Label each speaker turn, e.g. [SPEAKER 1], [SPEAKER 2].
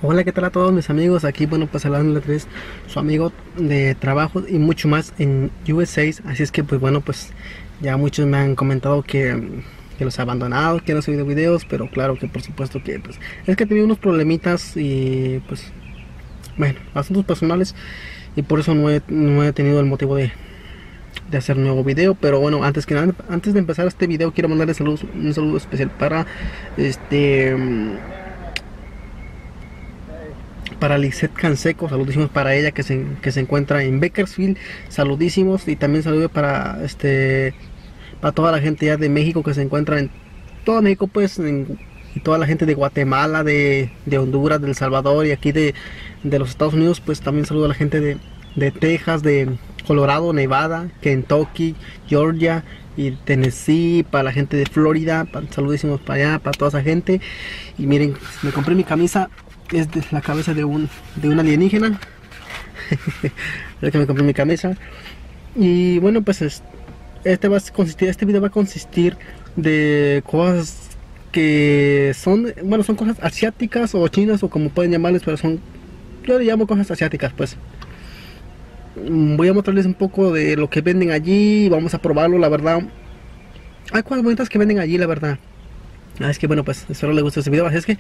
[SPEAKER 1] Hola, ¿qué tal a todos mis amigos? Aquí, bueno, pues hablando de su amigo de Trabajos y mucho más en USA. Así es que, pues bueno, pues ya muchos me han comentado que los he abandonado, que no he subido videos, pero claro que por supuesto que, pues, es que he tenido unos problemitas y, pues, bueno, asuntos personales y por eso no he tenido el motivo de hacer nuevo video. Pero bueno, antes que nada, antes de empezar este video, quiero mandarle un saludo especial este para Lisette Canseco, saludísimos para ella que se encuentra en Bakersfield, saludísimos. Y también saludos para toda la gente ya de México que se encuentra en todo México, pues, y toda la gente de Guatemala, de Honduras, de El Salvador y aquí de los Estados Unidos. Pues también saludo a la gente de Texas, de Colorado, Nevada, Kentucky, Georgia y Tennessee, para la gente de Florida, saludísimos para allá, para toda esa gente. Y miren, me compré mi camisa, es de la cabeza de un alienígena. Es que me compré mi camisa. Y bueno, pues este video va a consistir de cosas que son, bueno, son cosas asiáticas o chinas o como pueden llamarles, pero yo le llamo cosas asiáticas, pues. Voy a mostrarles un poco de lo que venden allí, vamos a probarlo, la verdad. Hay cosas bonitas que venden allí, la verdad. Es que bueno, pues espero les guste este video, así es que